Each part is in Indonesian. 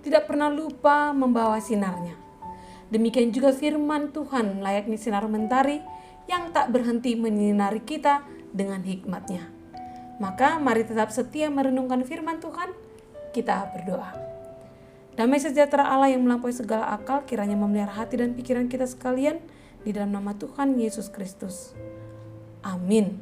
tidak pernah lupa membawa sinarnya. Demikian juga firman Tuhan layaknya sinar mentari yang tak berhenti menyinari kita dengan hikmatnya. Maka mari tetap setia merenungkan firman Tuhan. Kita berdoa. Damai sejahtera Allah yang melampaui segala akal kiranya memelihara hati dan pikiran kita sekalian di dalam nama Tuhan Yesus Kristus. Amin.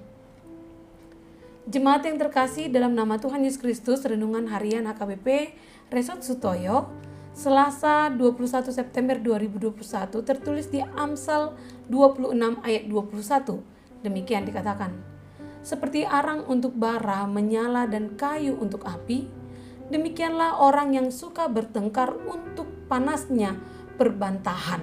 Jemaat yang terkasih, dalam nama Tuhan Yesus Kristus, renungan harian HKBP Resort Sutoyo Selasa 21 September 2021 tertulis di Amsal 26 ayat 21. Demikian dikatakan, seperti arang untuk bara menyala dan kayu untuk api, demikianlah orang yang suka bertengkar untuk panasnya perbantahan.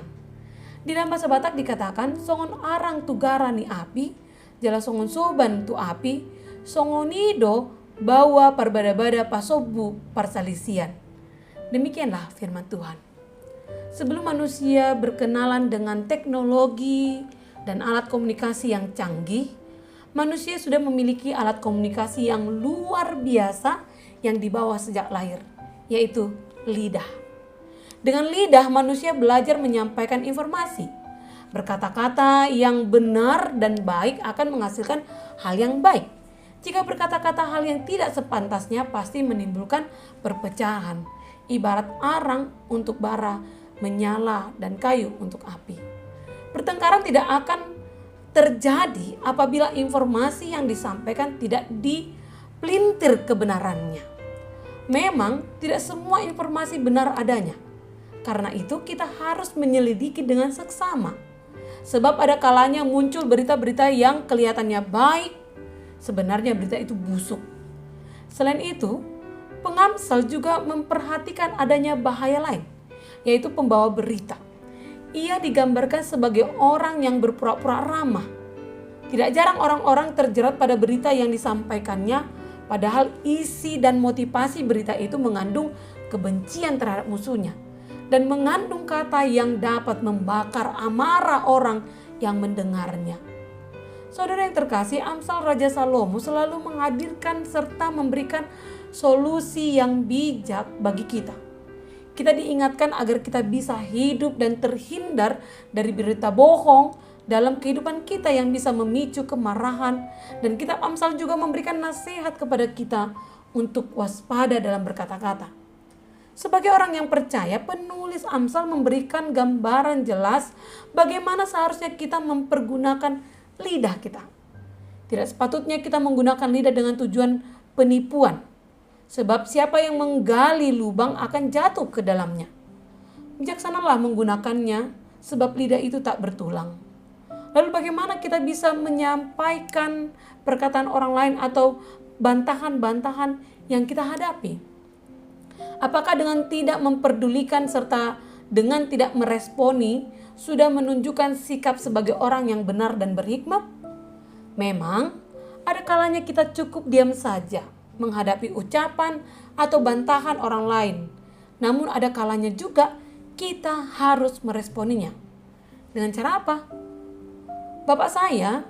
Di dalam bahasa Batak dikatakan, songon arang tu gara ni api, jala songon soban tu api, songonido bawa parbada-bada pasobu parsalisian. Demikianlah firman Tuhan. Sebelum manusia berkenalan dengan teknologi dan alat komunikasi yang canggih, manusia sudah memiliki alat komunikasi yang luar biasa yang dibawa sejak lahir, yaitu lidah. Dengan lidah manusia belajar menyampaikan informasi. Berkata-kata yang benar dan baik akan menghasilkan hal yang baik. Jika berkata-kata hal yang tidak sepantasnya pasti menimbulkan perpecahan. Ibarat arang untuk bara menyala dan kayu untuk api. Pertengkaran tidak akan terjadi apabila informasi yang disampaikan tidak dipelintir kebenarannya. Memang tidak semua informasi benar adanya. Karena itu kita harus menyelidiki dengan seksama. Sebab ada kalanya muncul berita-berita yang kelihatannya baik, sebenarnya berita itu busuk. Selain itu, pengamsal juga memperhatikan adanya bahaya lain, yaitu pembawa berita. Ia digambarkan sebagai orang yang berpura-pura ramah. Tidak jarang orang-orang terjerat pada berita yang disampaikannya, padahal isi dan motivasi berita itu mengandung kebencian terhadap musuhnya dan mengandung kata yang dapat membakar amarah orang yang mendengarnya. Saudara yang terkasih, Amsal Raja Salomo selalu menghadirkan serta memberikan solusi yang bijak bagi kita. Kita diingatkan agar kita bisa hidup dan terhindar dari berita bohong dalam kehidupan kita yang bisa memicu kemarahan. Dan kitab Amsal juga memberikan nasihat kepada kita untuk waspada dalam berkata-kata. Sebagai orang yang percaya, penulis Amsal memberikan gambaran jelas bagaimana seharusnya kita mempergunakan lidah kita. Tidak sepatutnya kita menggunakan lidah dengan tujuan penipuan. Sebab siapa yang menggali lubang akan jatuh ke dalamnya. Bijaksanalah menggunakannya sebab lidah itu tak bertulang. Lalu bagaimana kita bisa menyampaikan perkataan orang lain atau bantahan-bantahan yang kita hadapi? Apakah dengan tidak memperdulikan serta dengan tidak meresponi sudah menunjukkan sikap sebagai orang yang benar dan berhikmat? Memang ada kalanya kita cukup diam saja menghadapi ucapan atau bantahan orang lain. Namun ada kalanya juga kita harus meresponinya. Dengan cara apa? Bapak saya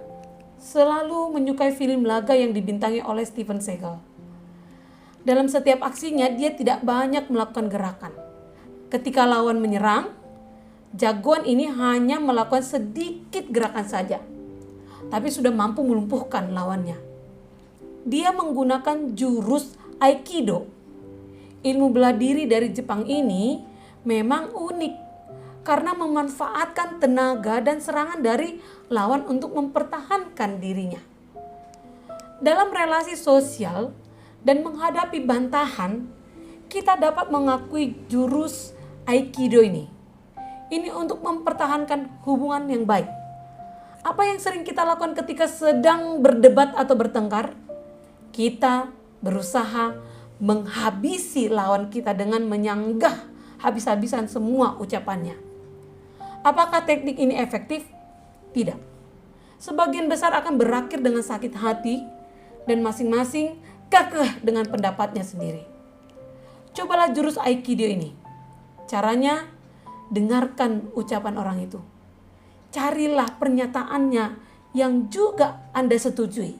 selalu menyukai film laga yang dibintangi oleh Steven Seagal. Dalam setiap aksinya dia tidak banyak melakukan gerakan. Ketika lawan menyerang, jagoan ini hanya melakukan sedikit gerakan saja, tapi sudah mampu melumpuhkan lawannya. Dia menggunakan jurus Aikido. Ilmu bela diri dari Jepang ini memang unik karena memanfaatkan tenaga dan serangan dari lawan untuk mempertahankan dirinya. Dalam relasi sosial dan menghadapi bantahan, kita dapat mengakui jurus Aikido ini. Ini untuk mempertahankan hubungan yang baik. Apa yang sering kita lakukan ketika sedang berdebat atau bertengkar? Kita berusaha menghabisi lawan kita dengan menyanggah habis-habisan semua ucapannya. Apakah teknik ini efektif? Tidak. Sebagian besar akan berakhir dengan sakit hati dan masing-masing kekeh dengan pendapatnya sendiri. Cobalah jurus Aikido ini. Caranya, dengarkan ucapan orang itu. Carilah pernyataannya yang juga Anda setujui.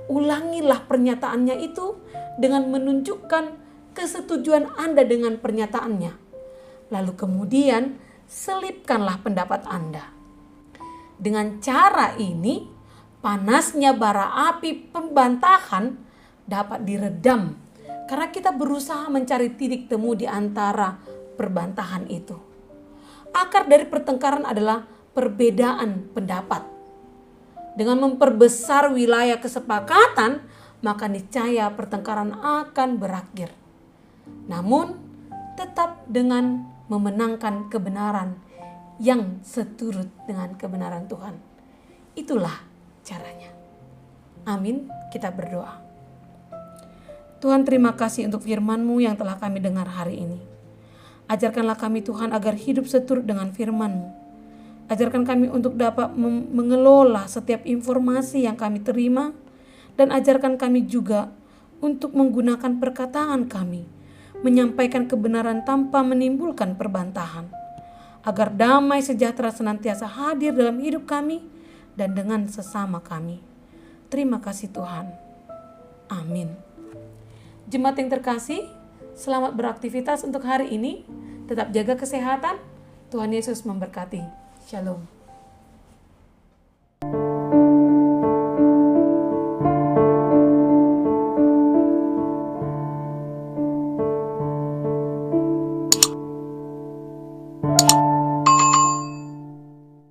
Ulangilah pernyataannya itu dengan menunjukkan kesetujuan Anda dengan pernyataannya. Lalu kemudian selipkanlah pendapat Anda. Dengan cara ini, panasnya bara api pembantahan dapat diredam karena kita berusaha mencari titik temu di antara perbantahan itu. Akar dari pertengkaran adalah perbedaan pendapat. Dengan memperbesar wilayah kesepakatan, maka niscaya pertengkaran akan berakhir. Namun, tetap dengan memenangkan kebenaran yang seturut dengan kebenaran Tuhan. Itulah caranya. Amin, kita berdoa. Tuhan, terima kasih untuk firman-Mu yang telah kami dengar hari ini. Ajarkanlah kami Tuhan agar hidup seturut dengan firman-Mu. Ajarkan kami untuk dapat mengelola setiap informasi yang kami terima, dan ajarkan kami juga untuk menggunakan perkataan kami, menyampaikan kebenaran tanpa menimbulkan perbantahan, agar damai sejahtera senantiasa hadir dalam hidup kami dan dengan sesama kami. Terima kasih Tuhan. Amin. Jemaat yang terkasih, selamat beraktivitas untuk hari ini. Tetap jaga kesehatan. Tuhan Yesus memberkati. Shalom.